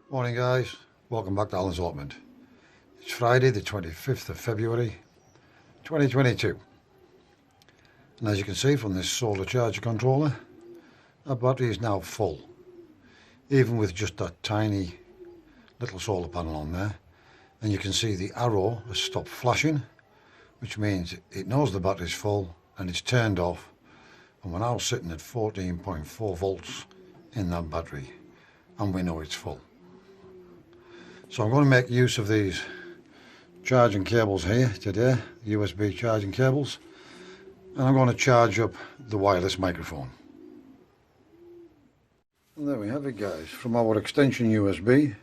Morning guys, welcome back to Alan's Allotment. It's Friday the 25th of February 2022, and as you can see from this solar charger controller, our battery is now full, even with just that tiny little solar panel on there. And you can see the arrow has stopped flashing, which means it knows the battery's full and it's turned off, and we're now sitting at 14.4 volts in that battery, and we know it's full. So I'm going to make use of these charging cables here today, USB charging cables, and I'm going to charge up the wireless microphone. And there we have it guys, from our extension USB,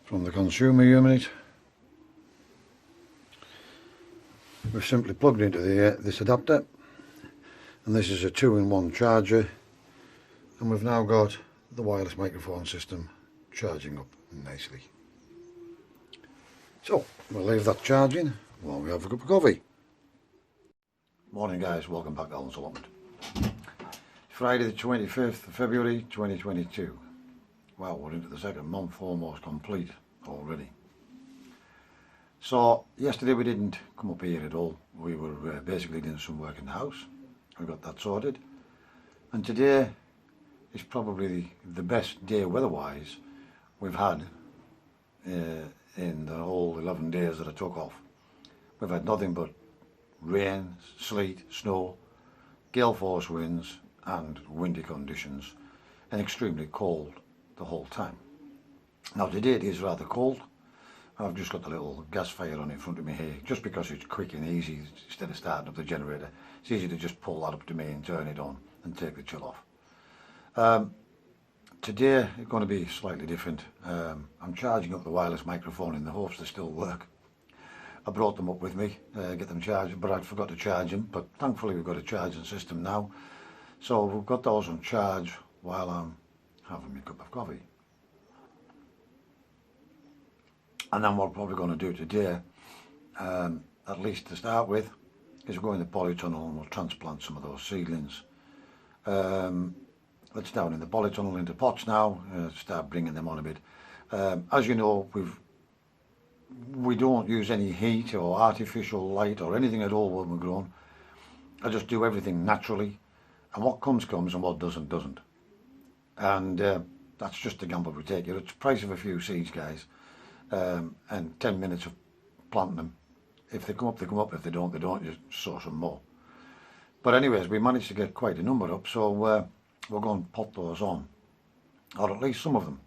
from the consumer unit. We've simply plugged into this adapter, and this is a 2-in-1 charger, and we've now got the wireless microphone system charging up nicely. So, we'll leave that charging while we have a cup of coffee. Morning guys, welcome back to Alan's Allotment. Friday the 25th of February 2022. Wow, we're into the second month, almost complete already. So, yesterday we didn't come up here at all. We were basically doing some work in the house. We got that sorted. And today is probably the best day weather-wise we've had in the whole 11 days that I took off. We've had nothing but rain, sleet, snow, gale force winds and windy conditions, and extremely cold the whole time. Now today it is rather cold. I've just got the little gas fire on in front of me here, just because it's quick and easy. Instead of starting up the generator, it's easy to just pull that up to me and turn it on and take the chill off. Today it's going to be slightly different. I'm charging up the wireless microphone in the hopes they still work. I brought them up with me, get them charged, but I forgot to charge them. But thankfully we've got a charging system now, so we've got those on charge while I'm having my cup of coffee. And then what we're probably going to do today, at least to start with, is we'll go in the polytunnel and we'll transplant some of those seedlings. Let's down in the polytunnel into pots now, start bringing them on a bit. As you know, we don't use any heat or artificial light or anything at all when we're growing. I just do everything naturally, and what comes and what doesn't. And that's just the gamble we take. It's the price of a few seeds, guys, and 10 minutes of planting them. If they come up, they come up. If they don't, just sow some more. But anyways, we managed to get quite a number up, so we're going to pot those on, or at least some of them.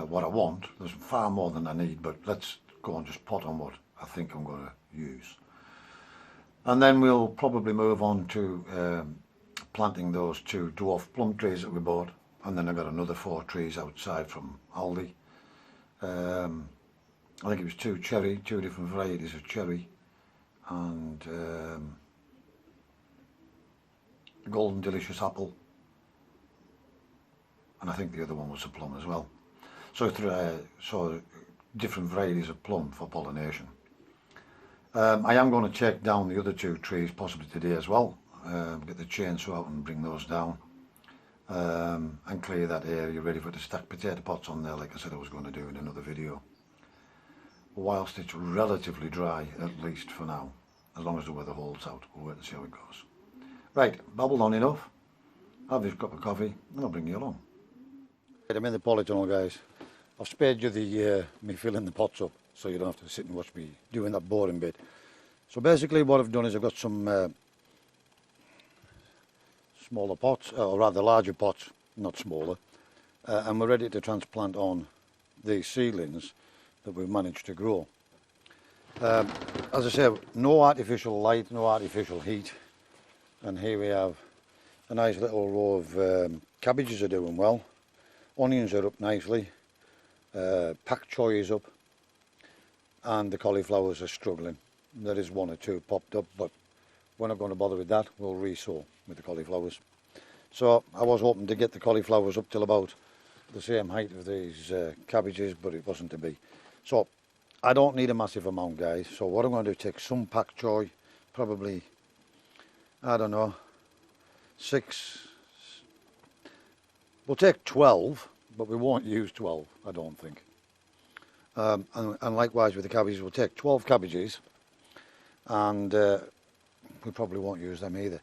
What I want, there's far more than I need, but let's go and just pot on what I think I'm going to use. And then we'll probably move on to planting those 2 dwarf plum trees that we bought, and then I got another 4 trees outside from Aldi. I think it was 2 different varieties of cherry, and golden delicious apple, and I think the other one was a plum as well. So different varieties of plum for pollination. I am going to take down the other 2 trees possibly today as well. Get the chainsaw out and bring those down, and clear that area ready for to stack potato pots on there, like I said I was going to do in another video. Whilst it's relatively dry, at least for now, as long as the weather holds out. We'll wait and see how it goes. Right, babbled on enough. Have this cup of coffee and I'll bring you along. I'm in the polytunnel, guys. I've spared you me filling the pots up, so you don't have to sit and watch me doing that boring bit. So basically what I've done is I've got some smaller pots, or rather larger pots, not smaller, and we're ready to transplant on these seedlings that we've managed to grow. As I say, no artificial light, no artificial heat, and here we have a nice little row of cabbages are doing well, onions are up nicely, pak choy is up, and the cauliflowers are struggling. There is 1 or 2 popped up, but we're not going to bother with that. We'll re-sow with the cauliflowers. So I was hoping to get the cauliflowers up till about the same height of these cabbages, but it wasn't to be. So I don't need a massive amount, guys. So what I'm going to do is take some pak choy, probably, I don't know, 6. We'll take 12, but we won't use 12, I don't think. And likewise with the cabbages, we'll take 12 cabbages, and we probably won't use them either.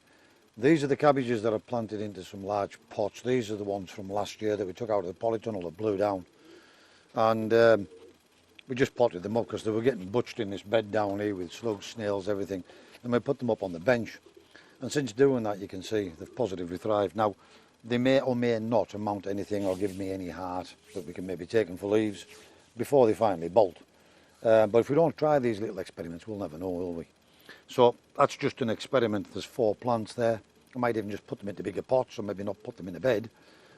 These are the cabbages that are planted into some large pots. These are the ones from last year that we took out of the polytunnel that blew down. And we just potted them up because they were getting butched in this bed down here with slugs, snails, everything. And we put them up on the bench. And since doing that, you can see they've positively thrived. Now, they may or may not amount to anything or give me any heart that we can maybe take them for leaves before they finally bolt. But if we don't try these little experiments, we'll never know, will we? So that's just an experiment. There's 4 plants there. I might even just put them into bigger pots, or maybe not put them in a bed.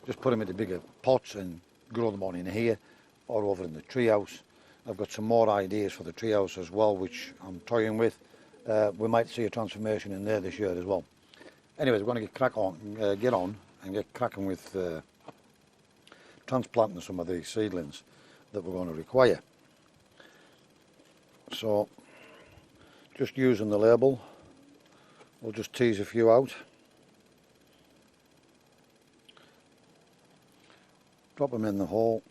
Just put them into bigger pots and grow them on in here or over in the treehouse. I've got some more ideas for the treehouse as well, which I'm toying with. We might see a transformation in there this year as well. Anyways, we're going to get on and get cracking with transplanting some of these seedlings that we're going to require. So, just using the label, we'll just tease a few out. Drop them in the hole.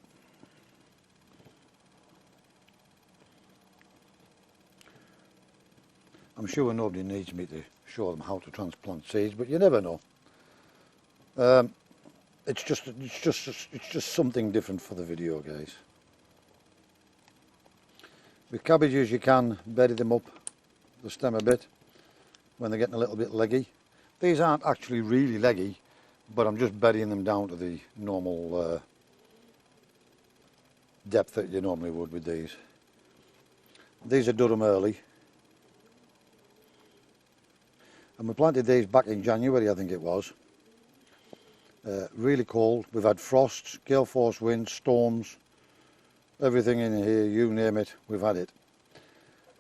I'm sure nobody needs me to show them how to transplant seeds, but you never know. It's just something different for the video, guys. With cabbages, you can bury them up the stem a bit when they're getting a little bit leggy. These aren't actually really leggy, but I'm just burying them down to the normal depth that you normally would with these. These are Durham early. And we planted these back in January, I think it was. Really cold. We've had frosts, gale force winds, storms, everything in here, you name it, we've had it.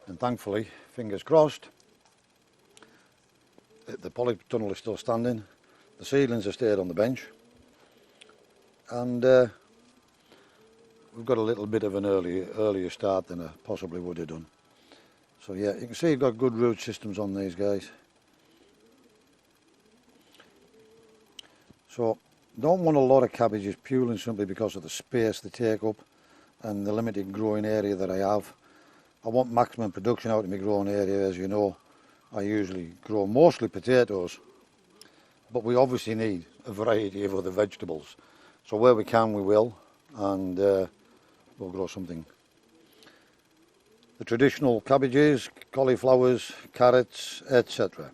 And thankfully, fingers crossed, the polytunnel is still standing, the seedlings have stayed on the bench, and we've got a little bit of an earlier start than I possibly would have done. So yeah, you can see you've got good root systems on these guys. So, don't want a lot of cabbages purely and simply because of the space they take up and the limited growing area that I have. I want maximum production out of my growing area. As you know, I usually grow mostly potatoes, but we obviously need a variety of other vegetables. So where we can, we will, and we'll grow something. The traditional cabbages, cauliflowers, carrots, etc.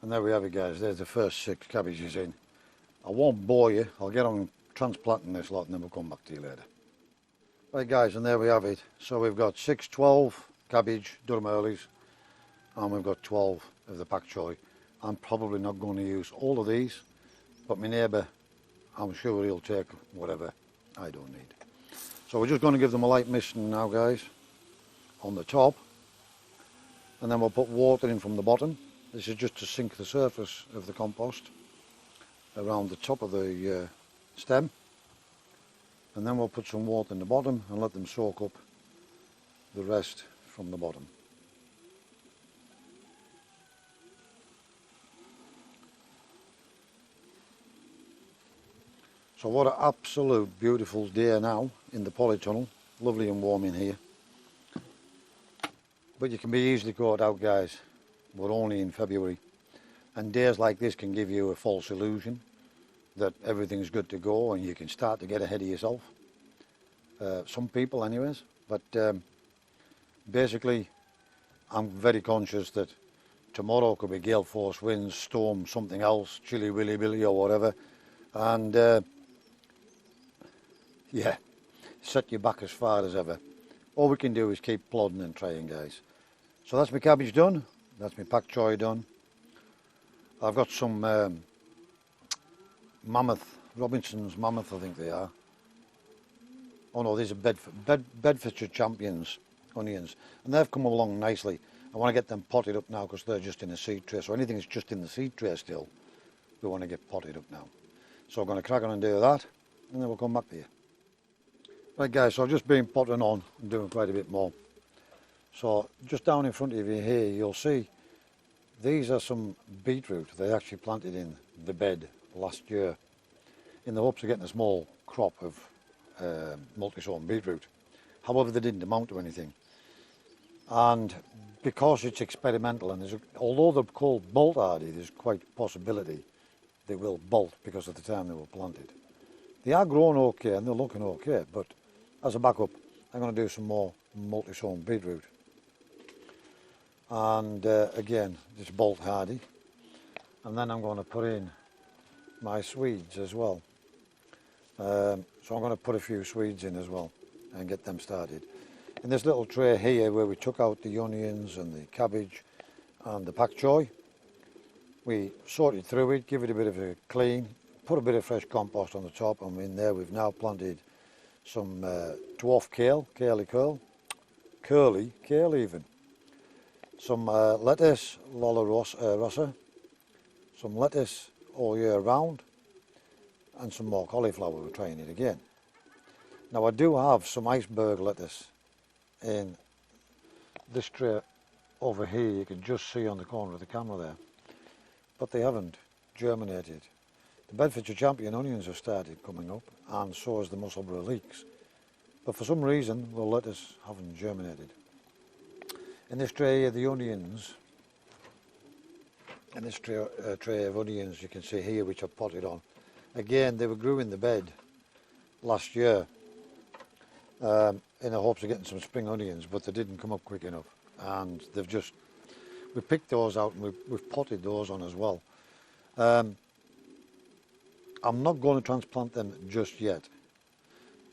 And there we have it, guys. There's the first 6 cabbages in. I won't bore you. I'll get on transplanting this lot and then we'll come back to you later. Right, guys, and there we have it. So we've got 12 cabbage Durham earlies, and we've got 12 of the pak choi. I'm probably not going to use all of these, but my neighbour, I'm sure he'll take whatever I don't need. So we're just going to give them a light misting now, guys, on the top, and then we'll put water in from the bottom. This is just to sink the surface of the compost around the top of the stem, and then we'll put some water in the bottom and let them soak up the rest from the bottom. So what an absolute beautiful day now in the polytunnel. Lovely and warm in here, but you can be easily caught out, guys. We're only in February, and days like this can give you a false illusion that everything's good to go and you can start to get ahead of yourself. Some people anyways, but basically I'm very conscious that tomorrow could be gale force winds, storm, something else, chilly willy billy or whatever, and yeah, set you back as far as ever. All we can do is keep plodding and trying, guys. So that's my cabbage done. That's my pak choi done. I've got some Robinson's Mammoth, I think they are. Oh no, these are Bedfordshire Champions onions, and they've come along nicely. I want to get them potted up now because they're just in a seed tray. So anything that's just in the seed tray still, we want to get potted up now. So I'm going to crack on and do that, and then we'll come back to you. Right guys, so I've just been potting on and doing quite a bit more. So just down in front of you here, you'll see these are some beetroot they actually planted in the bed last year in the hopes of getting a small crop of multi-sown beetroot. However, they didn't amount to anything. And because it's experimental, and although they're called bolt hardy, there's quite a possibility they will bolt because of the time they were planted. They are growing okay and they're looking okay, but as a backup, I'm going to do some more multi-sown beetroot. And again, it's bolt hardy. And then I'm going to put in my Swedes as well. So I'm going to put a few Swedes in as well and get them started. In this little tray here where we took out the onions and the cabbage and the pak choy, we sorted through it, give it a bit of a clean, put a bit of fresh compost on the top, and in there we've now planted some dwarf kale, curly kale even, some lettuce, Lola Rossa, some lettuce all year round, and some more cauliflower. We're trying it again. Now I do have some iceberg lettuce in this tray over here. You can just see on the corner of the camera there, but they haven't germinated. The Bedfordshire Champion onions have started coming up, and so has the Musselburgh leeks, but for some reason the lettuce haven't germinated. In this tray here, the onions, in this tray of onions you can see here, which are potted on, again they were grew in the bed last year in the hopes of getting some spring onions, but they didn't come up quick enough, and we picked those out and we've potted those on as well. I'm not going to transplant them just yet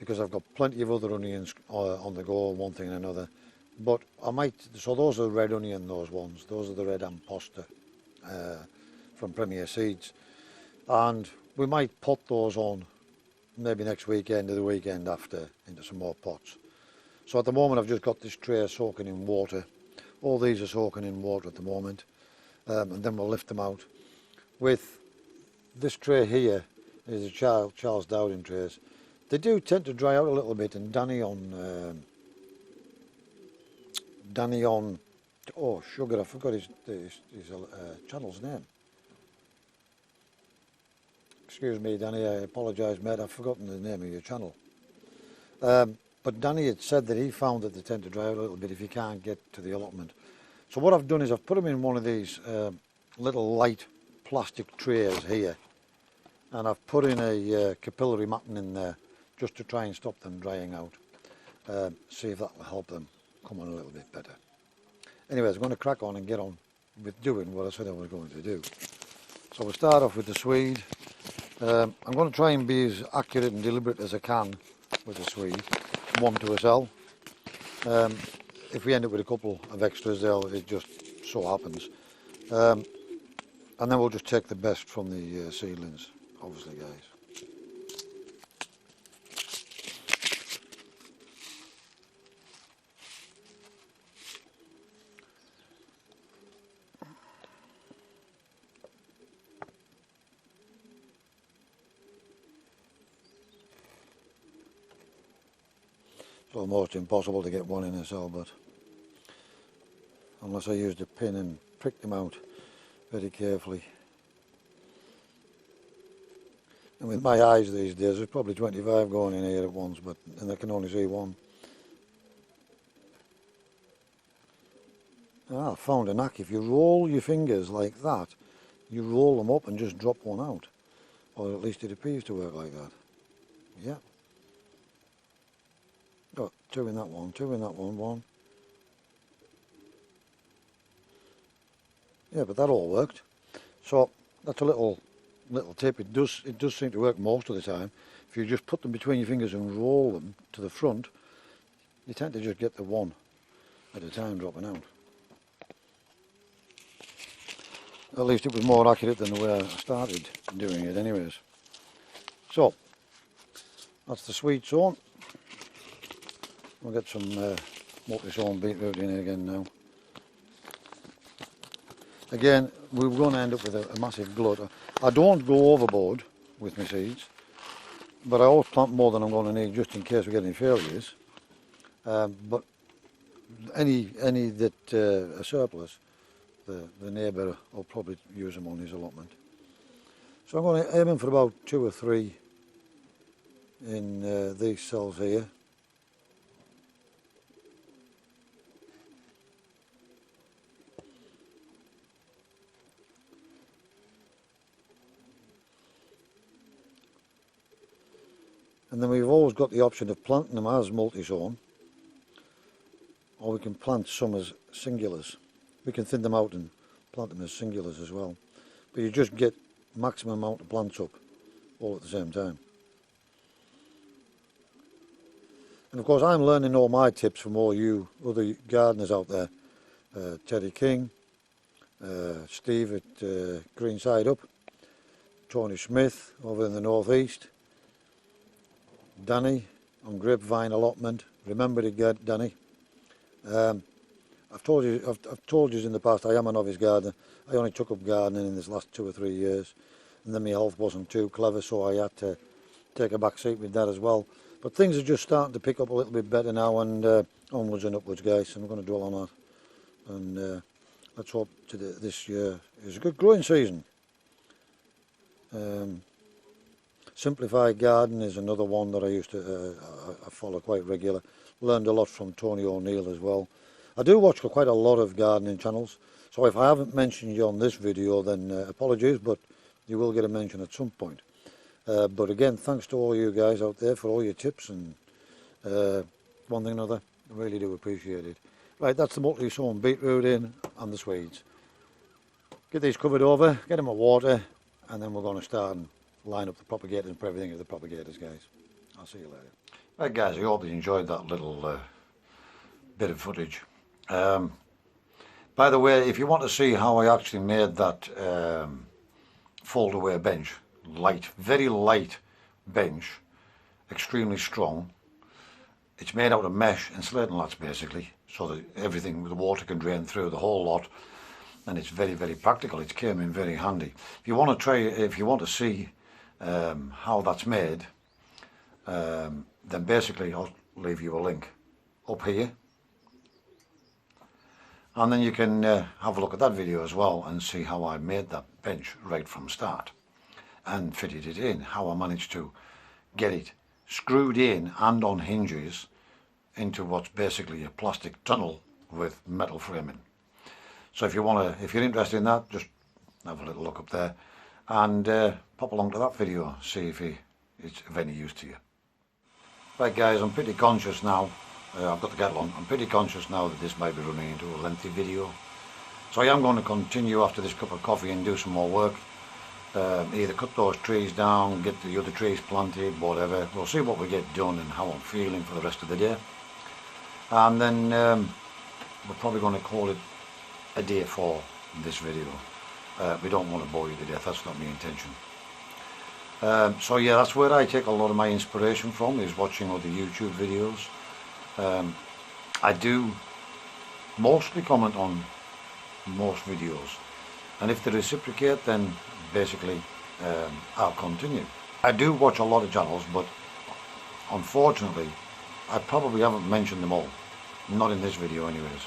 because I've got plenty of other onions on the go, one thing and another, but I might. So those are the red onion, those ones, those are the red Amposta from Premier Seeds, and we might pot those on maybe next weekend or the weekend after into some more pots. So at the moment I've just got this tray soaking in water. All these are soaking in water at the moment, and then we'll lift them out. With this tray here is a Charles Dowding trays. They do tend to dry out a little bit, and Danny on oh sugar, I forgot his channel's name. Excuse me, Danny, I apologise, mate, I've forgotten the name of your channel. But Danny had said that he found that they tend to dry out a little bit if you can't get to the allotment. So what I've done is I've put them in one of these little light plastic trays here, and I've put in a capillary matting in there just to try and stop them drying out. See if that will help them come on a little bit better. Anyways, I'm going to crack on and get on with doing what I said I was going to do. So we'll start off with the Swede. I'm going to try and be as accurate and deliberate as I can with the Swede, one to a cell. If we end up with a couple of extras there, it just so happens. And then we'll just take the best from the seedlings, obviously, guys. It's almost impossible to get one in a cell, but unless I used a pin and pricked them out very carefully. And with my eyes these days, there's probably 25 going in here at once, and I can only see one. I found a knack. If you roll your fingers like that, you roll them up and just drop one out. Or at least it appears to work like that. Yeah. Got two in that one, one. Yeah, but that all worked. So that's a little tip. It does seem to work most of the time. If you just put them between your fingers and roll them to the front, you tend to just get the one at a time dropping out. At least it was more accurate than the way I started doing it anyways. So that's the sweet sown. We'll get some multi-sown beetroot in again now. again, we're going to end up with a massive glut. I don't go overboard with my seeds, but I always plant more than I'm going to need just in case we get any failures. But any that are surplus, the neighbour will probably use them on his allotment. So I'm going to aim for about 2 or 3 in these cells here. And then we've always got the option of planting them as multi-sown, or we can plant some as singulars. We can thin them out and plant them as singulars as well. But you just get maximum amount of plants up all at the same time. And of course I'm learning all my tips from all you other gardeners out there. Teddy King, Steve at Green Side Up, Tony Smith over in the northeast, Danny on Grapevine Allotment. Remember to get Danny. I've told you in the past I am a novice gardener. I only took up gardening in this last 2 or 3 years, and then my health wasn't too clever, so I had to take a back seat with that as well. But things are just starting to pick up a little bit better now, and onwards and upwards, guys. I'm going to dwell on that, and let's hope this year is a good growing season. Simplified Garden is another one that I used to I follow quite regular. Learned a lot from Tony O'Neill as well. I do watch quite a lot of gardening channels, so if I haven't mentioned you on this video, then apologies, but you will get a mention at some point. But again, thanks to all you guys out there for all your tips and one thing or another. I really do appreciate it. Right, that's the multi-sown beetroot in and the Swedes. Get these covered over, get them at water, and then we're going to start and line up the propagators and everything of the propagators, guys. I'll see you later. Right, guys, I hope you enjoyed that little bit of footage. By the way, if you want to see how I actually made that fold away bench, light, very light bench, extremely strong. It's made out of mesh and slating lats basically, so that everything with the water can drain through the whole lot, and it's very, very practical. It came in very handy. If you want to see how that's made, then basically I'll leave you a link up here, and then you can have a look at that video as well and see how I made that bench right from start and fitted it in, how I managed to get it screwed in and on hinges into what's basically a plastic tunnel with metal framing. So if you're interested in that, just have a little look up there and pop along to that video, see if it's of any use to you. Right, guys, I'm pretty conscious now. I've got the kettle on. I'm pretty conscious now that this might be running into a lengthy video, so I am going to continue after this cup of coffee and do some more work. Either cut those trees down, get the other trees planted, whatever. We'll see what we get done and how I'm feeling for the rest of the day, and then we're probably going to call it a day for this video. We don't want to bore you to death, that's not my intention. So yeah, that's where I take a lot of my inspiration from, is watching other YouTube videos. I do mostly comment on most videos, and if they reciprocate, then basically I'll continue. I do watch a lot of channels, but unfortunately I probably haven't mentioned them all, not in this video anyways.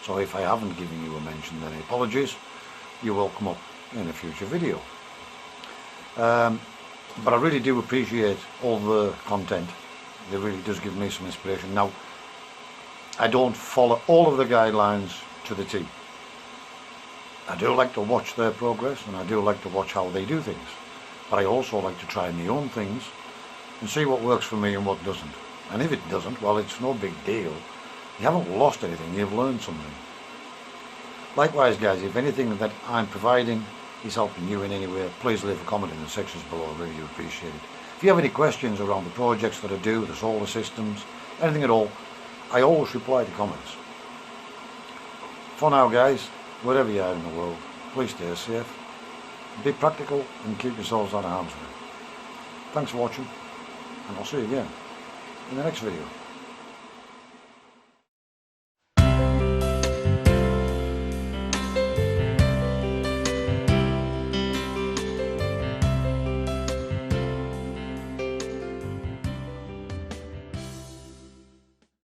So if I haven't given you a mention, then apologies. You will come up in a future video. But I really do appreciate all the content. It really does give me some inspiration. Now, I don't follow all of the guidelines to the T. I do like to watch their progress, and I do like to watch how they do things. But I also like to try my own things and see what works for me and what doesn't. And if it doesn't, well, it's no big deal. You haven't lost anything, you've learned something. Likewise, guys, if anything that I'm providing is helping you in any way, please leave a comment in the sections below. I really do appreciate it. If you have any questions around the projects that I do, the solar systems, anything at all, I always reply to comments. For now, guys, wherever you are in the world, please stay safe, be practical, and keep yourselves out of harm's way. Thanks for watching, and I'll see you again in the next video.